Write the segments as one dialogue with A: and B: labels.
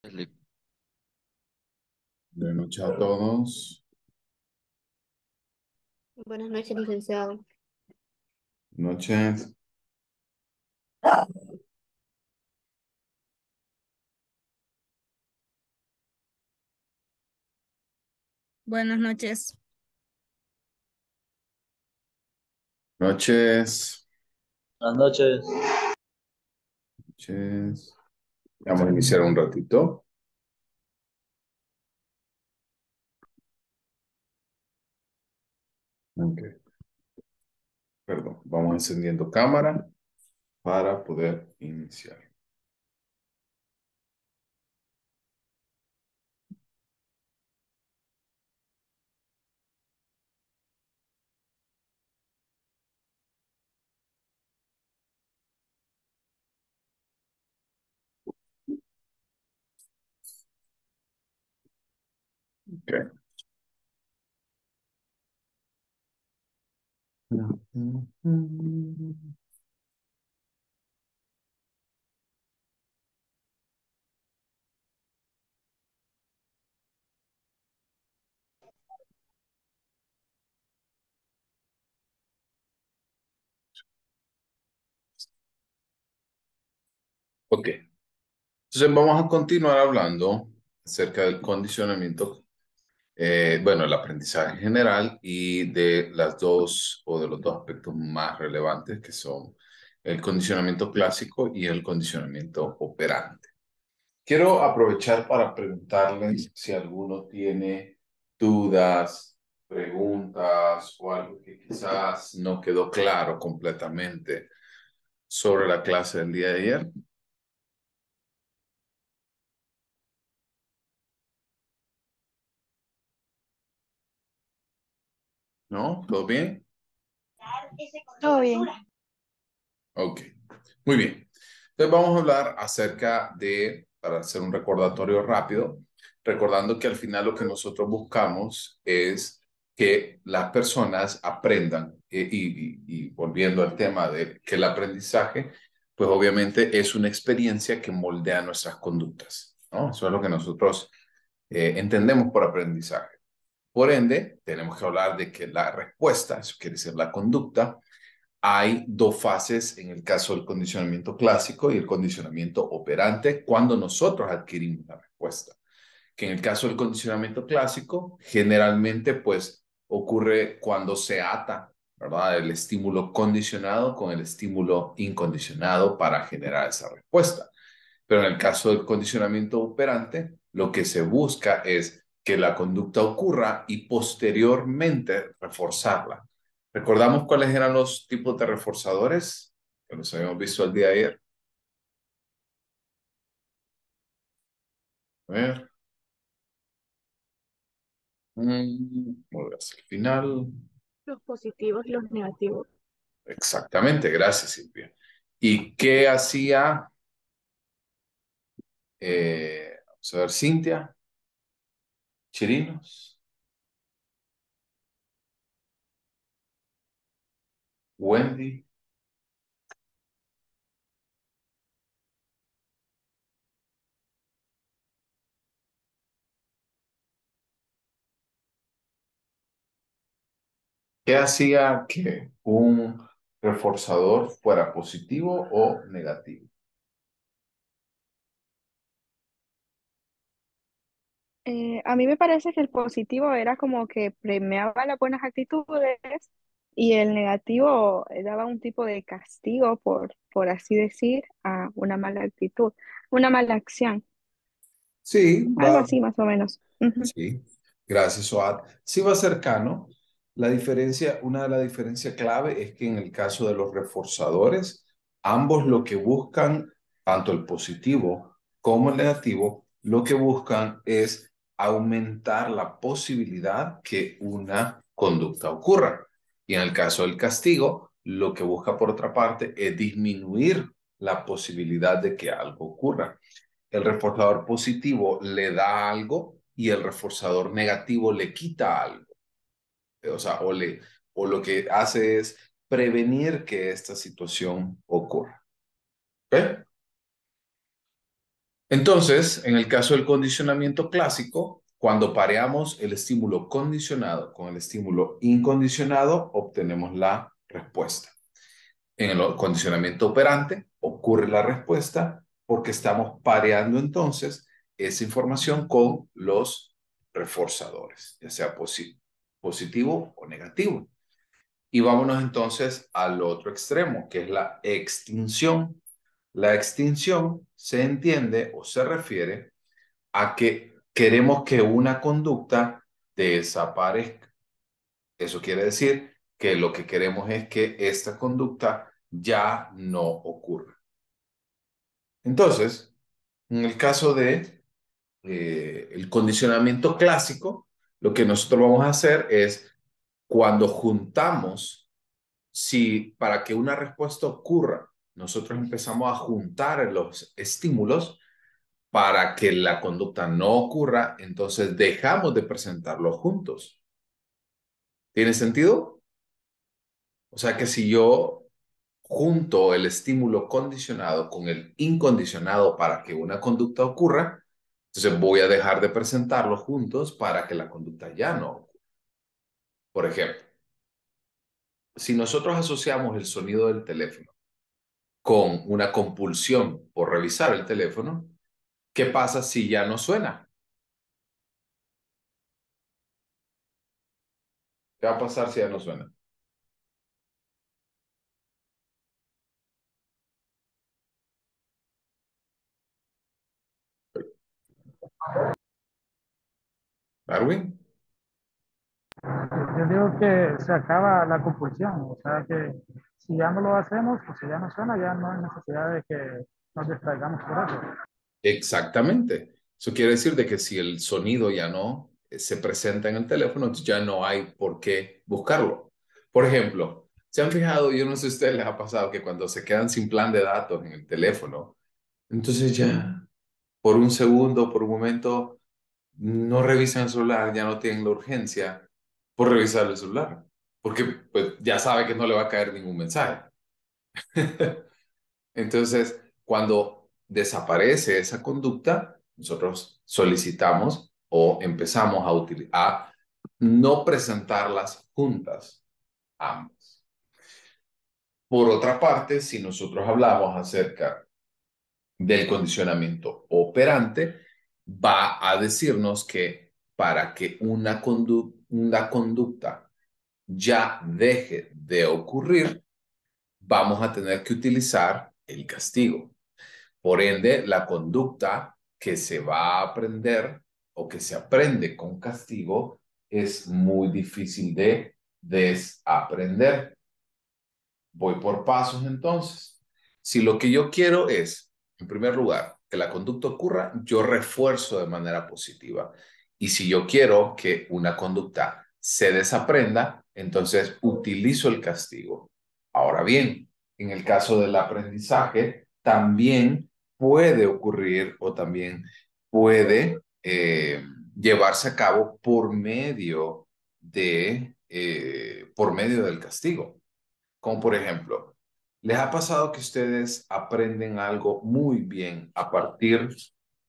A: Buenas noches a todos.
B: Buenas noches, licenciado.
A: Noches.
C: Buenas noches.
A: Noches.
D: Buenas noches.
A: Noches. Vamos a iniciar un ratito. Ok. Perdón. Vamos encendiendo cámara para poder iniciar. Ok. Ok. Entonces vamos a continuar hablando acerca del condicionamiento, bueno, el aprendizaje general y de las dos o de los dos aspectos más relevantes que son el condicionamiento clásico y el condicionamiento operante. Quiero aprovechar para preguntarles si alguno tiene dudas, preguntas o algo que quizás no quedó claro completamente sobre la clase del día de ayer. ¿No? ¿Todo bien?
B: Todo bien.
A: Ok, muy bien. Entonces vamos a hablar acerca de, para hacer un recordatorio rápido, recordando que al final lo que nosotros buscamos es que las personas aprendan y volviendo al tema de que el aprendizaje, pues obviamente es una experiencia que moldea nuestras conductas, ¿no? Eso es lo que nosotros entendemos por aprendizaje. Por ende, tenemos que hablar de que la respuesta, eso quiere decir la conducta, hay dos fases en el caso del condicionamiento clásico y el condicionamiento operante cuando nosotros adquirimos la respuesta. Que en el caso del condicionamiento clásico, generalmente pues ocurre cuando se ata, ¿verdad? El estímulo condicionado con el estímulo incondicionado para generar esa respuesta. Pero en el caso del condicionamiento operante, lo que se busca es que la conducta ocurra y posteriormente reforzarla. ¿Recordamos cuáles eran los tipos de reforzadores que los habíamos visto el día de ayer? A ver. Volver hacia el final.
B: Los positivos y los negativos.
A: Exactamente, gracias Silvia. ¿Y qué hacía, vamos a ver, Cintia, Chirinos, Wendy? ¿Qué hacía que un reforzador fuera positivo o negativo?
E: A mí me parece que el positivo era como que premiaba las buenas actitudes y el negativo daba un tipo de castigo, por así decir, a una mala actitud, una mala acción,
A: Sí,
E: algo así más o menos. Ujú.
A: sí, gracias, Oad. Sí va cercano. La diferencia, una de las diferencias clave es que en el caso de los reforzadores, ambos lo que buscan, tanto el positivo como el negativo, lo que buscan es aumentar la posibilidad que una conducta ocurra. Y en el caso del castigo, lo que busca por otra parte es disminuir la posibilidad de que algo ocurra. El reforzador positivo le da algo y el reforzador negativo le quita algo. O sea, o lo que hace es prevenir que esta situación ocurra. ¿Ok? Entonces, en el caso del condicionamiento clásico, cuando pareamos el estímulo condicionado con el estímulo incondicionado, obtenemos la respuesta. En el condicionamiento operante ocurre la respuesta porque estamos pareando entonces esa información con los reforzadores, ya sea positivo o negativo. Y vámonos entonces al otro extremo, que es la extinción. La extinción se entiende o se refiere a que queremos que una conducta desaparezca. Eso quiere decir que lo que queremos es que esta conducta ya no ocurra. Entonces, en el caso de el condicionamiento clásico, lo que nosotros vamos a hacer es cuando juntamos, si para que una respuesta ocurra, nosotros empezamos a juntar los estímulos para que la conducta no ocurra, entonces dejamos de presentarlos juntos. ¿Tiene sentido? O sea que si yo junto el estímulo condicionado con el incondicionado para que una conducta ocurra, entonces voy a dejar de presentarlos juntos para que la conducta ya no ocurra. Por ejemplo, si nosotros asociamos el sonido del teléfono con una compulsión por revisar el teléfono, ¿qué pasa si ya no suena? ¿Qué va a pasar si ya no suena? ¿Darwin?
D: Yo digo que se acaba la compulsión, o sea que si ya no lo hacemos, pues si ya no suena, ya no hay necesidad de que nos distraigamos por eso.
A: Exactamente. Eso quiere decir de que si el sonido ya no se presenta en el teléfono, entonces ya no hay por qué buscarlo. Por ejemplo, ¿se han fijado? Yo no sé si a ustedes les ha pasado que cuando se quedan sin plan de datos en el teléfono, entonces ya por un segundo, por un momento, no revisan el celular, ya no tienen la urgencia por revisar el celular, porque pues, ya sabe que no le va a caer ningún mensaje. Entonces, cuando desaparece esa conducta, nosotros solicitamos o empezamos a no presentarlas juntas, ambas. Por otra parte, si nosotros hablamos acerca del condicionamiento operante, va a decirnos que para que una conducta ya deje de ocurrir, vamos a tener que utilizar el castigo. Por ende, la conducta que se va a aprender o que se aprende con castigo es muy difícil de desaprender. Voy por pasos entonces. Si lo que yo quiero es, en primer lugar, que la conducta ocurra, yo refuerzo de manera positiva. Y si yo quiero que una conducta se desaprenda, entonces utilizo el castigo. Ahora bien, en el caso del aprendizaje, también puede ocurrir o también puede llevarse a cabo por medio del castigo. Como por ejemplo, ¿les ha pasado que ustedes aprenden algo muy bien a partir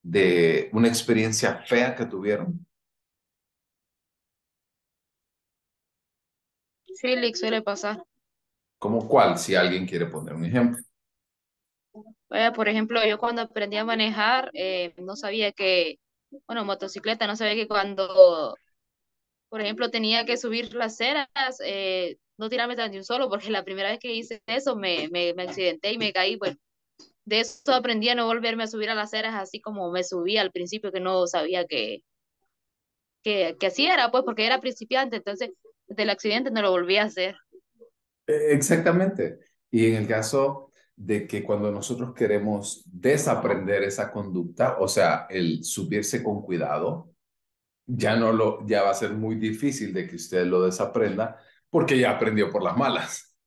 A: de una experiencia fea que tuvieron?
C: Sí, le suele pasar.
A: ¿Como cuál? Si alguien quiere poner un ejemplo.
C: Vaya, por ejemplo, yo cuando aprendí a manejar, no sabía que, bueno, motocicleta, no sabía que cuando, por ejemplo, tenía que subir las ceras, no tirarme tan de un solo, porque la primera vez que hice eso me accidenté y me caí. Pues de eso aprendí a no volverme a subir a las ceras así como me subí al principio, que no sabía que así era, pues porque era principiante, entonces del accidente no lo volví a hacer.
A: Exactamente. Y en el caso de que cuando nosotros queremos desaprender esa conducta, o sea, el subirse con cuidado, ya va a ser muy difícil de que usted lo desaprenda porque ya aprendió por las malas,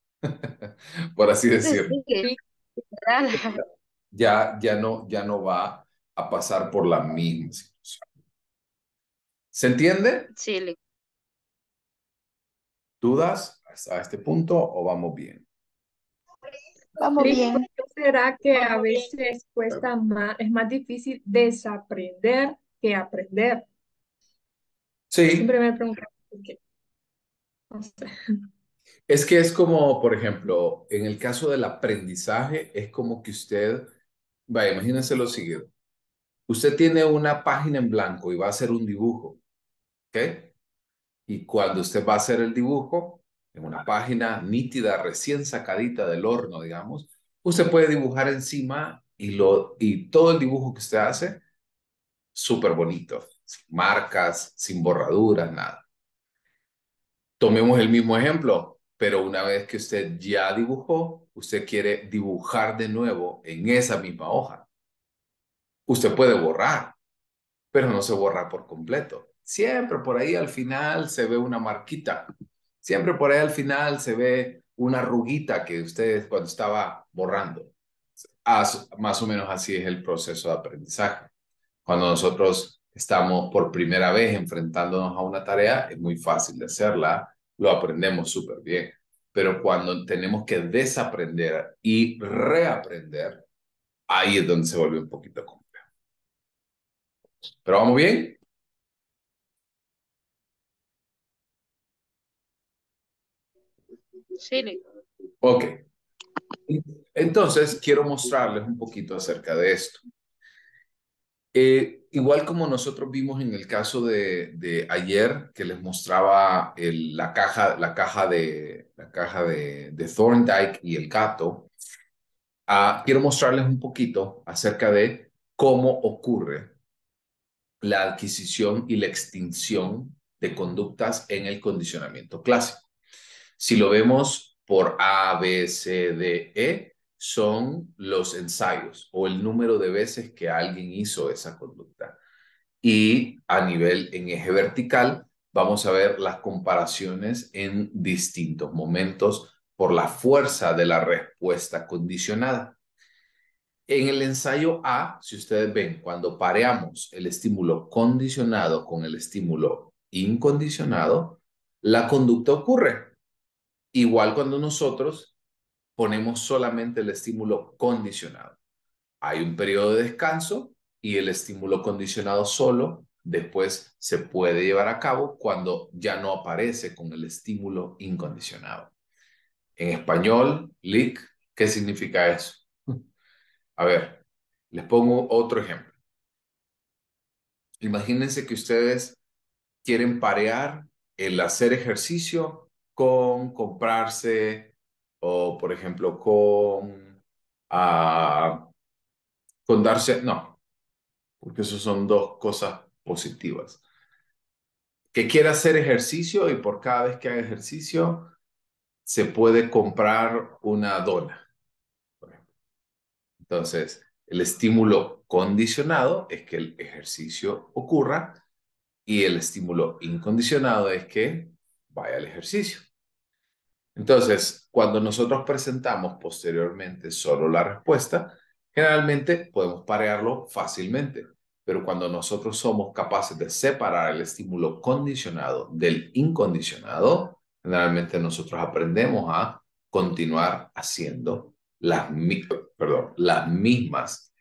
A: por así decirlo.
C: Sí, literal.
A: Ya no va a pasar por la misma situación. ¿Se entiende?
C: Sí,
A: ¿Dudas hasta este punto o vamos bien?
B: Vamos
F: Sí,
B: bien.
F: ¿por qué será que a veces cuesta más, es más difícil desaprender que aprender?
A: Sí,
F: Siempre me pregunto por qué. No sé.
A: es que es como, por ejemplo, en el caso del aprendizaje, es como que usted, vaya, imagínense lo siguiente. Usted tiene una página en blanco y va a hacer un dibujo, ¿ok? Y cuando usted va a hacer el dibujo, en una página nítida, recién sacadita del horno, digamos, usted puede dibujar encima y todo el dibujo que usted hace, súper bonito, sin marcas, sin borraduras, nada. Tomemos el mismo ejemplo, pero una vez que usted ya dibujó, usted quiere dibujar de nuevo en esa misma hoja. Usted puede borrar, pero no se borra por completo. Siempre por ahí al final se ve una marquita. Siempre por ahí al final se ve una arruguita que usted cuando estaba borrando. Más o menos así es el proceso de aprendizaje. Cuando nosotros estamos por primera vez enfrentándonos a una tarea, es muy fácil de hacerla, lo aprendemos súper bien. Pero cuando tenemos que desaprender y reaprender, ahí es donde se vuelve un poquito complejo. ¿Pero vamos bien?
C: Sí, Lick.
A: Ok. Entonces, quiero mostrarles un poquito acerca de esto. Igual como nosotros vimos en el caso de ayer, que les mostraba la caja de Thorndike y el gato, quiero mostrarles un poquito acerca de cómo ocurre la adquisición y la extinción de conductas en el condicionamiento clásico. Si lo vemos por A, B, C, D, E, son los ensayos o el número de veces que alguien hizo esa conducta. Y a nivel en eje vertical, vamos a ver las comparaciones en distintos momentos por la fuerza de la respuesta condicionada. En el ensayo A, si ustedes ven, cuando pareamos el estímulo condicionado con el estímulo incondicionado, la conducta ocurre. Igual cuando nosotros ponemos solamente el estímulo condicionado. Hay un periodo de descanso y el estímulo condicionado solo después se puede llevar a cabo cuando ya no aparece con el estímulo incondicionado. En español, LIC, ¿qué significa eso? A ver, les pongo otro ejemplo. Imagínense que ustedes quieren parear el hacer ejercicio con comprarse o, por ejemplo, con darse, no, porque eso son dos cosas positivas. Que quiera hacer ejercicio y por cada vez que haga ejercicio se puede comprar una dona, por ejemplo. Entonces, el estímulo condicionado es que el ejercicio ocurra y el estímulo incondicionado es que vaya al ejercicio. Entonces, cuando nosotros presentamos posteriormente solo la respuesta, generalmente podemos parearlo fácilmente, pero cuando nosotros somos capaces de separar el estímulo condicionado del incondicionado, generalmente nosotros aprendemos a continuar haciendo las mismas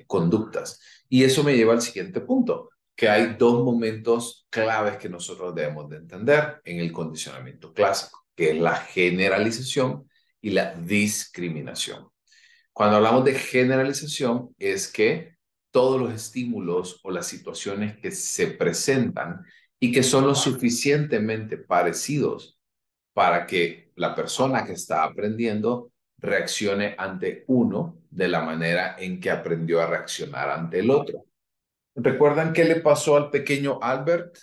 A: conductas. Y eso me lleva al siguiente punto, que hay dos momentos claves que nosotros debemos de entender en el condicionamiento clásico, que es la generalización y la discriminación. Cuando hablamos de generalización es que todos los estímulos o las situaciones que se presentan y que son lo suficientemente parecidos para que la persona que está aprendiendo reaccione ante uno de la manera en que aprendió a reaccionar ante el otro. ¿Recuerdan qué le pasó al pequeño Albert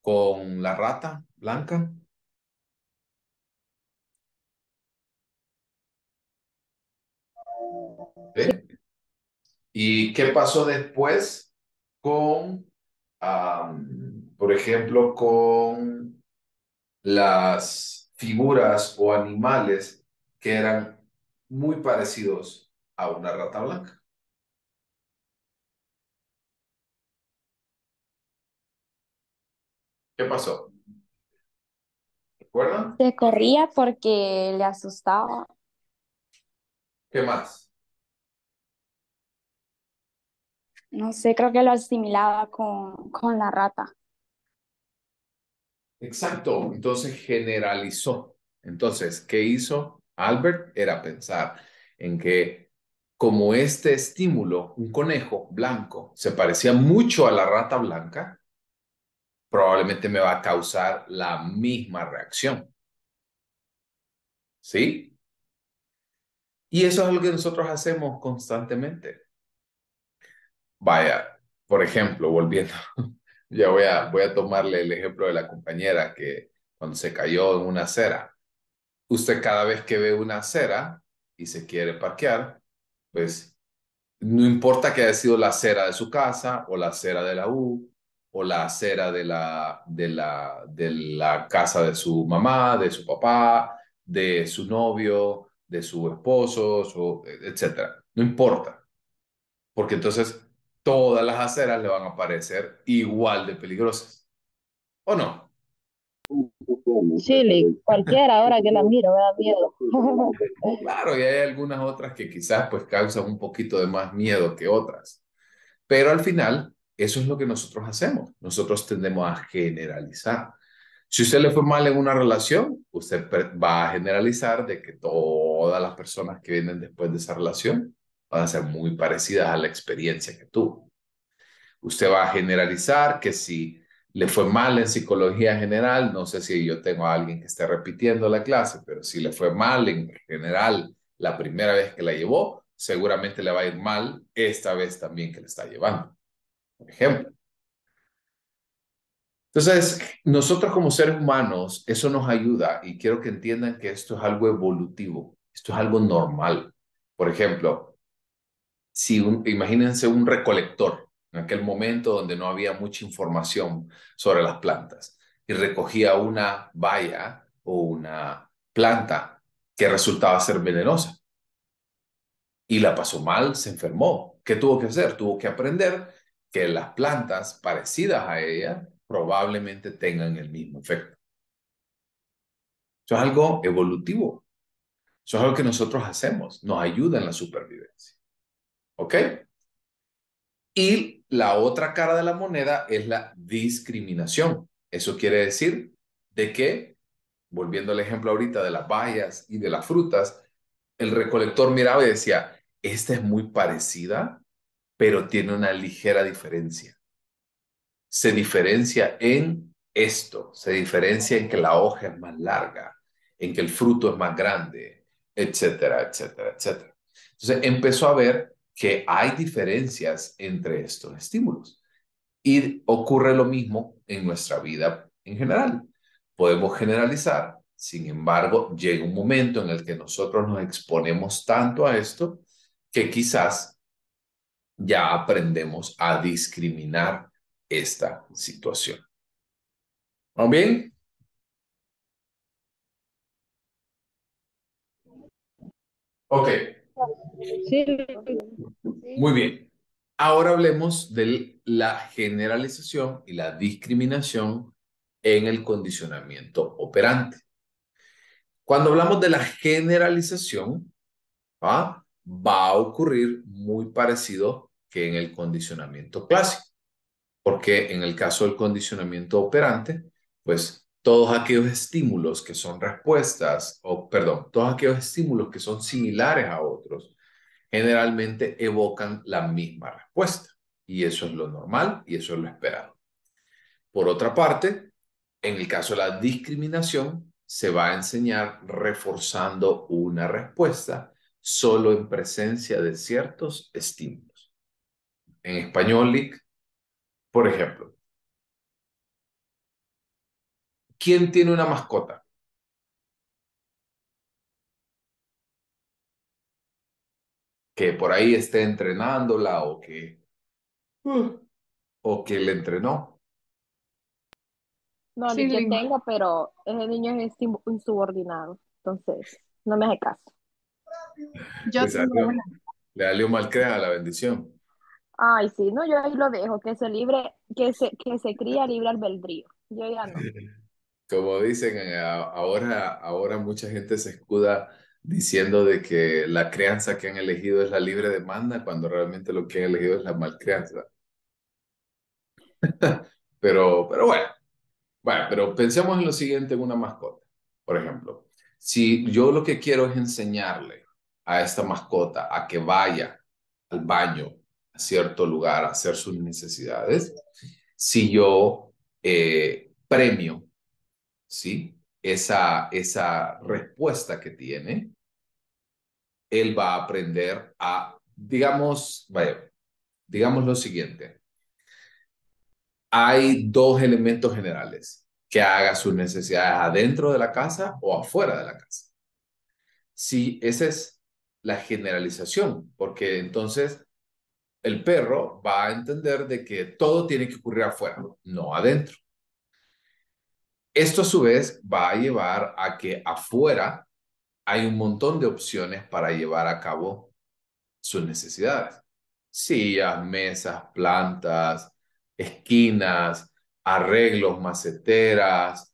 A: con la rata blanca? ¿Sí? ¿Y qué pasó después con, por ejemplo, con las figuras o animales que eran muy parecidos a una rata blanca? ¿Qué pasó? ¿Recuerdan?
G: Se corría porque le asustaba.
A: ¿Qué más?
G: No sé, creo que lo asimilaba con la rata.
A: Exacto, entonces generalizó. Entonces, ¿qué hizo Albert? Era pensar en que como este estímulo, un conejo blanco, se parecía mucho a la rata blanca, probablemente me va a causar la misma reacción. ¿Sí? Y eso es algo que nosotros hacemos constantemente. Vaya, por ejemplo, volviendo, ya voy a tomarle el ejemplo de la compañera que cuando se cayó en una acera. Usted cada vez que ve una acera y se quiere parquear, pues no importa que haya sido la acera de su casa o la acera de la U o la acera de la casa de su mamá, de su papá, de su novio, de su esposo, etcétera. No importa, porque entonces todas las aceras le van a parecer igual de peligrosas. ¿O no?
C: Chile, cualquiera ahora que la miro me da miedo.
A: Claro, y hay algunas otras que quizás pues causan un poquito de más miedo que otras. Pero al final, eso es lo que nosotros hacemos. Nosotros tendemos a generalizar. Si usted le fue mal en una relación, usted va a generalizar de que todas las personas que vienen después de esa relación van a ser muy parecidas a la experiencia que tuvo. Usted va a generalizar que si le fue mal en psicología general, no sé si yo tengo a alguien que esté repitiendo la clase, pero si le fue mal en general la primera vez que la llevó, seguramente le va a ir mal esta vez también que le está llevando, por ejemplo. Entonces, nosotros como seres humanos, eso nos ayuda y quiero que entiendan que esto es algo evolutivo, esto es algo normal. Por ejemplo, si imagínense un recolector en aquel momento donde no había mucha información sobre las plantas y recogía una baya o una planta que resultaba ser venenosa y la pasó mal, se enfermó. ¿Qué tuvo que hacer? Tuvo que aprender que las plantas parecidas a ella probablemente tengan el mismo efecto. Eso es algo evolutivo. Eso es algo que nosotros hacemos. Nos ayuda en la supervivencia. ¿Ok? Y la otra cara de la moneda es la discriminación. Eso quiere decir de que, volviendo al ejemplo ahorita de las bayas y de las frutas, el recolector miraba y decía, esta es muy parecida, pero tiene una ligera diferencia. Se diferencia en esto, se diferencia en que la hoja es más larga, en que el fruto es más grande, etcétera, etcétera, etcétera. Entonces empezó a ver que hay diferencias entre estos estímulos y ocurre lo mismo en nuestra vida en general. Podemos generalizar, sin embargo, llega un momento en el que nosotros nos exponemos tanto a esto que quizás ya aprendemos a discriminar esta situación. ¿Vamos bien? Ok,
C: Sí,
A: muy bien. Ahora hablemos de la generalización y la discriminación en el condicionamiento operante. Cuando hablamos de la generalización, va a ocurrir muy parecido que en el condicionamiento clásico, porque en el caso del condicionamiento operante, pues todos aquellos estímulos que son respuestas, o perdón, todos aquellos estímulos que son similares a otros, generalmente evocan la misma respuesta. Y eso es lo normal y eso es lo esperado. Por otra parte, en el caso de la discriminación, se va a enseñar reforzando una respuesta solo en presencia de ciertos estímulos. En español, Lick, por ejemplo, ¿quién tiene una mascota? Que por ahí esté entrenándola o que le entrenó.
E: No, ni
F: Sí,
E: que
F: Lin.
E: tengo, pero ese niño es insubordinado, entonces no me hace caso.
F: Yo tengo una.
A: Le salió mal crea la bendición.
E: Ay, sí, no, yo ahí lo dejo, que se libre, que se cría libre albedrío. Yo ya no.
A: como dicen, ahora mucha gente se escuda diciendo de que la crianza que han elegido es la libre demanda, cuando realmente lo que han elegido es la malcrianza. Pero bueno, pero pensemos en lo siguiente en una mascota. Por ejemplo, si yo lo que quiero es enseñarle a esta mascota a que vaya al baño a cierto lugar a hacer sus necesidades, si yo premio, ¿sí? Esa respuesta que tiene, él va a aprender a, digamos lo siguiente. Hay dos elementos generales, que haga sus necesidades adentro de la casa o afuera de la casa. Sí, esa es la generalización, porque entonces el perro va a entender de que todo tiene que ocurrir afuera, no adentro. Esto a su vez va a llevar a que afuera hay un montón de opciones para llevar a cabo sus necesidades. Sillas, mesas, plantas, esquinas, arreglos, maceteras,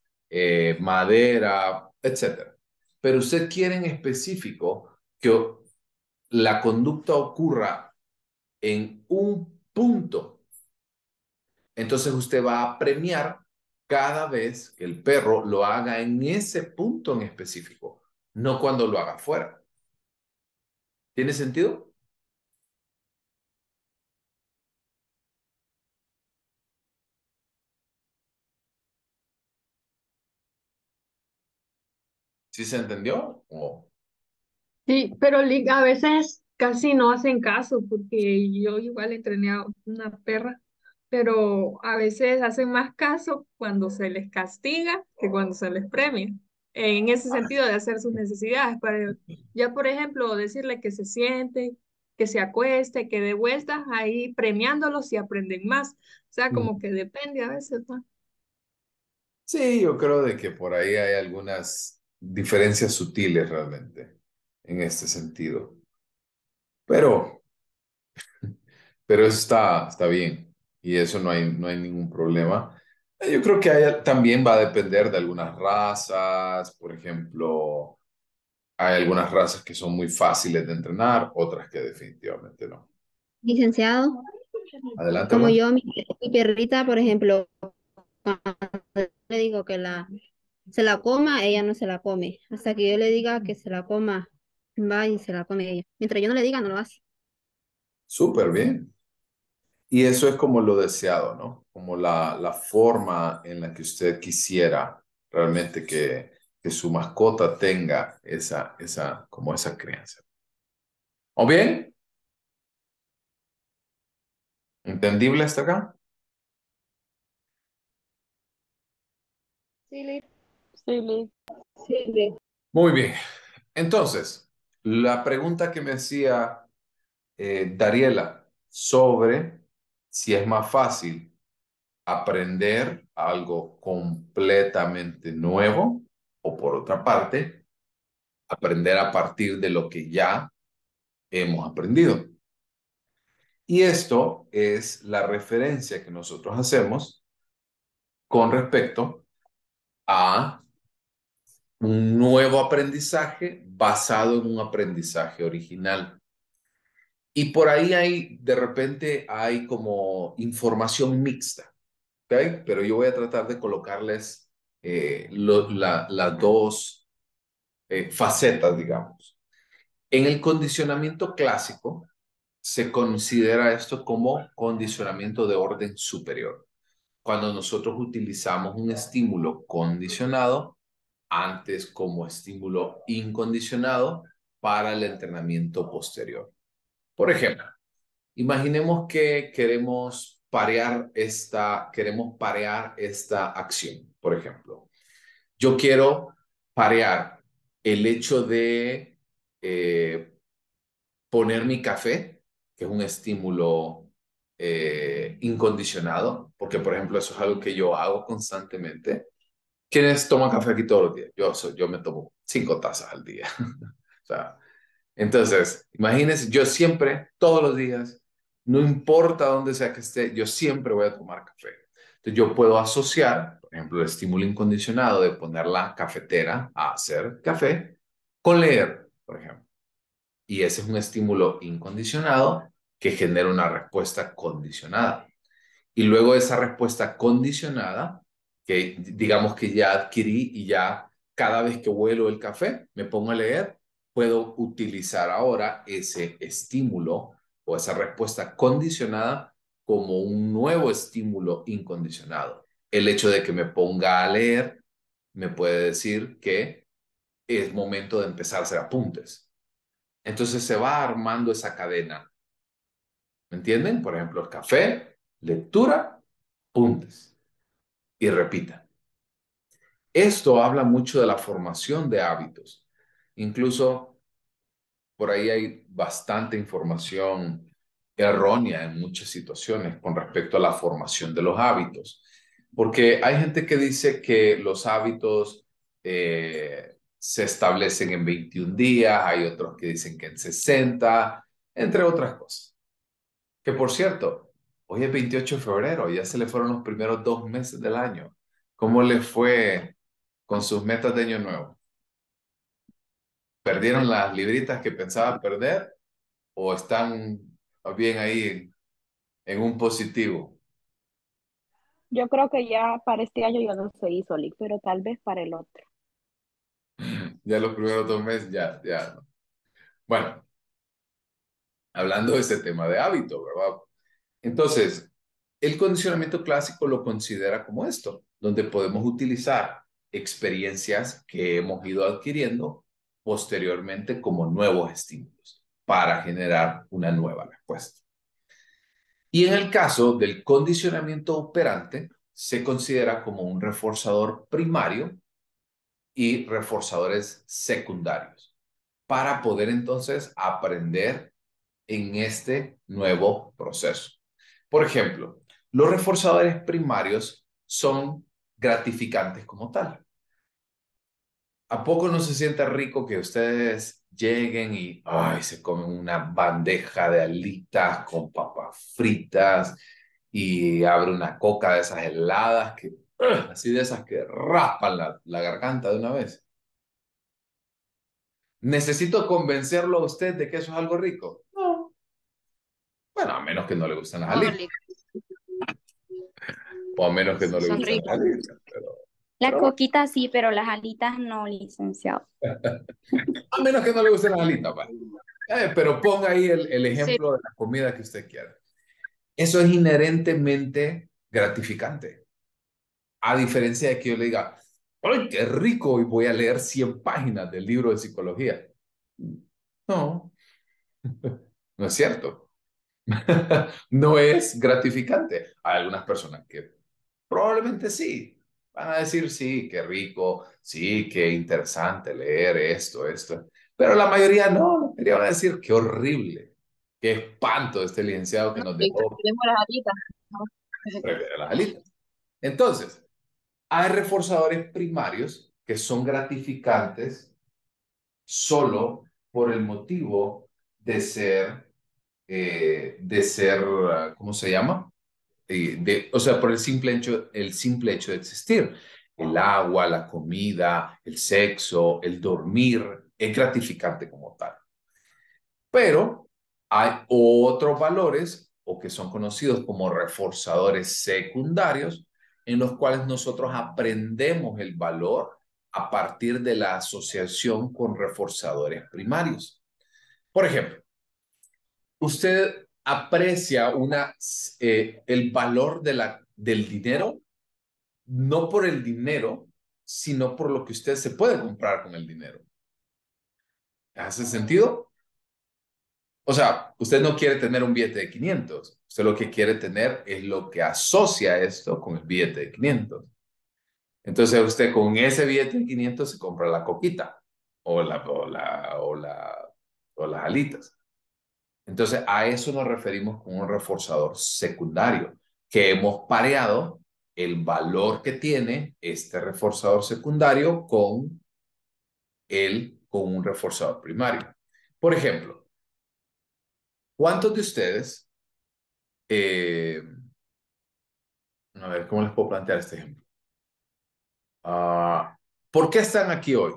A: madera, etcétera. Pero usted quiere en específico que la conducta ocurra en un punto. Entonces usted va a premiar cada vez que el perro lo haga en ese punto en específico, no cuando lo haga fuera. ¿Tiene sentido? ¿Sí se entendió?
F: Sí, pero a veces casi no hacen caso porque yo igual entrené a una perra, pero a veces hacen más caso cuando se les castiga que cuando se les premia. En ese sentido de hacer sus necesidades, para ya por ejemplo decirle que se siente, que se acueste, que dé vueltas, ahí premiándolos y aprenden más. O sea, como que depende a veces, ¿no?
A: Sí, yo creo de que por ahí hay algunas diferencias sutiles realmente en este sentido. Pero, pero eso está bien y eso no hay ningún problema. Yo creo que también va a depender de algunas razas. Por ejemplo, hay algunas razas que son muy fáciles de entrenar, otras que definitivamente no.
B: Licenciado,
A: Adelante,
B: como
A: amor.
B: yo, mi perrita, por ejemplo, cuando le digo que se la coma, ella no se la come. Hasta que yo le diga que se la coma, va y se la come ella. Mientras yo no le diga, no lo hace.
A: Súper bien. Y eso es como lo deseado, ¿no? Como la forma en la que usted quisiera realmente que su mascota tenga como esa crianza. ¿O bien? ¿Entendible hasta acá?
B: Sí, Liz.
E: Sí, Liz.
B: Sí, Liz.
A: Muy bien. Entonces, la pregunta que me hacía Dariela sobre si es más fácil aprender algo completamente nuevo o por otra parte, aprender a partir de lo que ya hemos aprendido. Y esto es la referencia que nosotros hacemos con respecto a un nuevo aprendizaje basado en un aprendizaje original. Y por ahí de repente hay como información mixta, ¿ok? Pero yo voy a tratar de colocarles las dos facetas, digamos. En el condicionamiento clásico se considera esto como condicionamiento de orden superior. Cuando nosotros utilizamos un estímulo condicionado antes como estímulo incondicionado para el entrenamiento posterior. Por ejemplo, imaginemos que queremos parear esta acción. Por ejemplo, yo quiero parear el hecho de poner mi café, que es un estímulo incondicionado, porque por ejemplo eso es algo que yo hago constantemente. ¿Quiénes toman café aquí todos los días? Yo me tomo 5 tazas al día. O sea, entonces, imagínense, yo siempre, todos los días, no importa dónde sea que esté, yo siempre voy a tomar café. Entonces yo puedo asociar, por ejemplo, el estímulo incondicionado de poner la cafetera a hacer café con leer, por ejemplo. Y ese es un estímulo incondicionado que genera una respuesta condicionada. Y luego esa respuesta condicionada, que digamos que ya adquirí y ya cada vez que huelo el café, me pongo a leer, puedo utilizar ahora ese estímulo o esa respuesta condicionada como un nuevo estímulo incondicionado. El hecho de que me ponga a leer me puede decir que es momento de empezar a hacer apuntes. Entonces se va armando esa cadena. ¿Me entienden? Por ejemplo, el café, lectura, apuntes y repita. Esto habla mucho de la formación de hábitos. Incluso por ahí hay bastante información errónea en muchas situaciones con respecto a la formación de los hábitos. Porque hay gente que dice que los hábitos se establecen en 21 días, hay otros que dicen que en 60, entre otras cosas. Que por cierto, hoy es 28 de febrero, ya se le fueron los primeros 2 meses del año. ¿Cómo le fue con sus metas de año nuevo? ¿Perdieron las libritas que pensaba perder o están bien ahí en un positivo?
E: Yo creo que ya para este año ya no se hizo, Lick, pero tal vez para el otro.
A: Ya los primeros 2 meses, ya. No. Bueno, hablando de ese tema de hábito, ¿verdad? Entonces, el condicionamiento clásico lo considera como esto, donde podemos utilizar experiencias que hemos ido adquiriendo posteriormente como nuevos estímulos para generar una nueva respuesta. Y en el caso del condicionamiento operante, se considera como un reforzador primario y reforzadores secundarios para poder entonces aprender en este nuevo proceso. Por ejemplo, los reforzadores primarios son gratificantes como tal. ¿A poco no se siente rico que ustedes lleguen y se comen una bandeja de alitas con papas fritas y abre una coca de esas heladas que, así de esas que raspan la garganta de una vez? ¿Necesito convencerlo a usted de que eso es algo rico? No. Bueno, a menos que no le gusten las
C: No,
A: alitas. O a menos que no le
C: son
A: gusten las
C: ricas.
A: alitas.
G: La
A: Pero bueno,
G: coquita sí, pero las alitas no, licenciado.
A: a menos que no le gusten las alitas, pues. Pero ponga ahí el
C: Sí,
A: ejemplo de la comida que usted quiera. Eso es inherentemente gratificante. A diferencia de que yo le diga, ¡ay, qué rico! Y voy a leer 100 páginas del libro de psicología. No, no es cierto. No es gratificante. Hay algunas personas que probablemente sí. Van a decir, sí, qué rico, sí, qué interesante leer esto. Pero la mayoría no, la mayoría van a decir, qué horrible, qué espanto este licenciado que
C: no,
A: nos
C: y
A: dejó
C: tenemos las alitas. ¿No?
A: prefiere las alitas. Entonces, hay reforzadores primarios que son gratificantes solo por el motivo de ser, ¿cómo se llama? O sea, por el simple hecho de existir. El agua, la comida, el sexo, el dormir, es gratificante como tal. Pero hay otros valores o que son conocidos como reforzadores secundarios en los cuales nosotros aprendemos el valor a partir de la asociación con reforzadores primarios. Por ejemplo, usted aprecia el valor del dinero no por el dinero, sino por lo que usted se puede comprar con el dinero. ¿Hace sentido? O sea, usted no quiere tener un billete de 500. Usted lo que quiere tener es lo que asocia esto con el billete de 500. Entonces usted con ese billete de 500 se compra la coquita o las alitas. Entonces a eso nos referimos con un reforzador secundario, que hemos pareado el valor que tiene este reforzador secundario con un reforzador primario. Por ejemplo, ¿cuántos de ustedes, A ver, ¿cómo les puedo plantear este ejemplo? ¿Por qué están aquí hoy?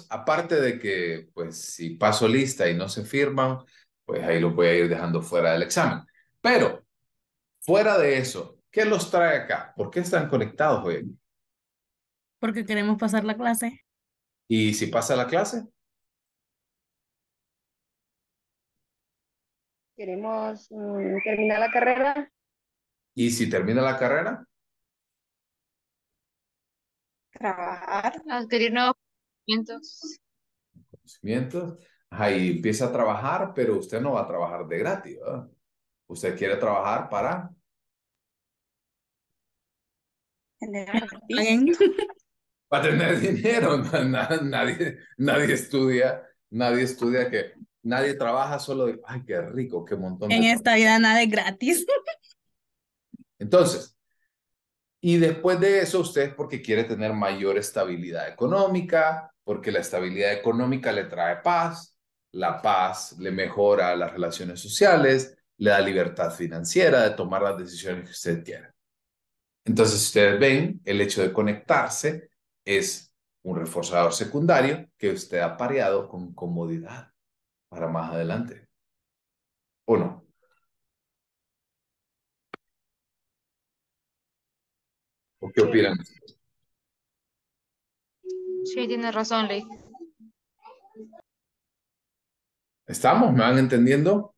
A: Aparte de que, pues, si paso lista y no se firman, pues ahí los voy a ir dejando fuera del examen. Pero, fuera de eso, ¿qué los trae acá? ¿Por qué están conectados hoy?
H: Porque queremos pasar la clase.
A: ¿Y si pasa la clase?
I: Queremos terminar la carrera,
A: ¿Y si termina la carrera?
I: trabajar.
C: Adquirir nuevos conocimientos.
A: Conocimientos. Ajá, y empieza a trabajar, pero usted no va a trabajar de gratis, ¿verdad? Usted quiere trabajar
I: Tener
H: Paguen.
A: para tener dinero. Nadie estudia nadie trabaja solo de, ay, qué rico, qué montón
H: En
A: de
H: esta vida nada es gratis.
A: Entonces, y después de eso, usted es porque quiere tener mayor estabilidad económica, porque la estabilidad económica le trae paz, la paz le mejora las relaciones sociales, le da libertad financiera de tomar las decisiones que usted quiera. Entonces, ustedes ven, el hecho de conectarse es un reforzador secundario que usted ha pareado con comodidad para más adelante. ¿O no? ¿O qué
I: Sí.
A: opinan?
C: Sí, tienes razón, Lee.
A: ¿Estamos? ¿Me van entendiendo?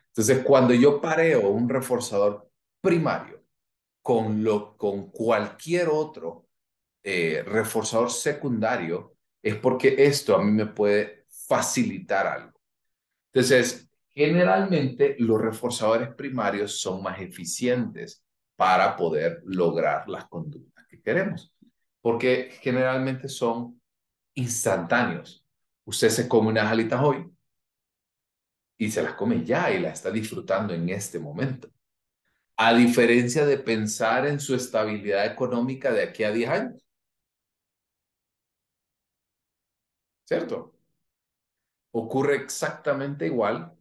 A: Entonces, cuando yo pareo un reforzador primario con cualquier otro reforzador secundario, es porque esto a mí me puede facilitar algo. Entonces, generalmente los reforzadores primarios son más eficientes para poder lograr las conductas que queremos, porque generalmente son instantáneos. Usted se come unas alitas hoy y se las come ya y las está disfrutando en este momento. A diferencia de pensar en su estabilidad económica de aquí a 10 años. ¿Cierto? Ocurre exactamente igual,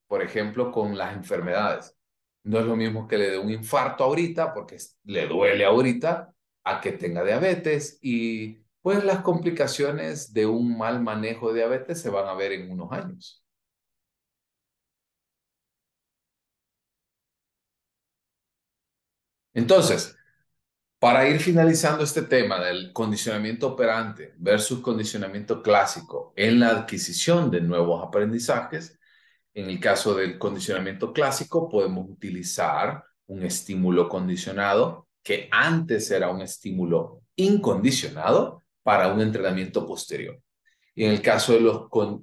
A: por ejemplo, con las enfermedades. No es lo mismo que le dé un infarto ahorita porque le duele ahorita a que tenga diabetes y pues las complicaciones de un mal manejo de diabetes se van a ver en unos años. Entonces, para ir finalizando este tema del condicionamiento operante versus condicionamiento clásico en la adquisición de nuevos aprendizajes, en el caso del condicionamiento clásico podemos utilizar un estímulo condicionado que antes era un estímulo incondicionado para un entrenamiento posterior. Y en el caso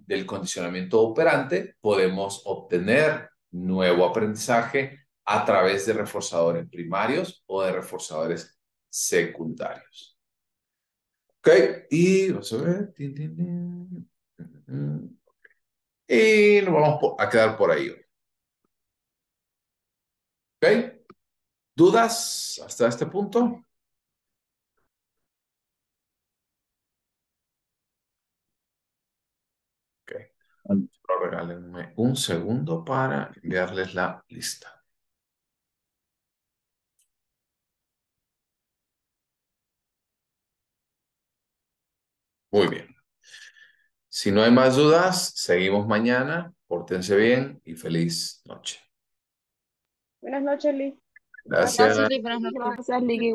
A: del condicionamiento operante, podemos obtener nuevo aprendizaje a través de reforzadores primarios o de reforzadores secundarios. Ok, y vamos a ver. Y nos vamos a quedar por ahí. Ok, ¿dudas hasta este punto? Ok, solo regálenme un segundo para enviarles la lista. Muy bien. Si no hay más dudas, seguimos mañana. Pórtense bien y feliz noche.
I: Buenas noches, Liz.
A: Gracias.
C: Gracias, Lee. Buenas noches.
E: Gracias, Ligue.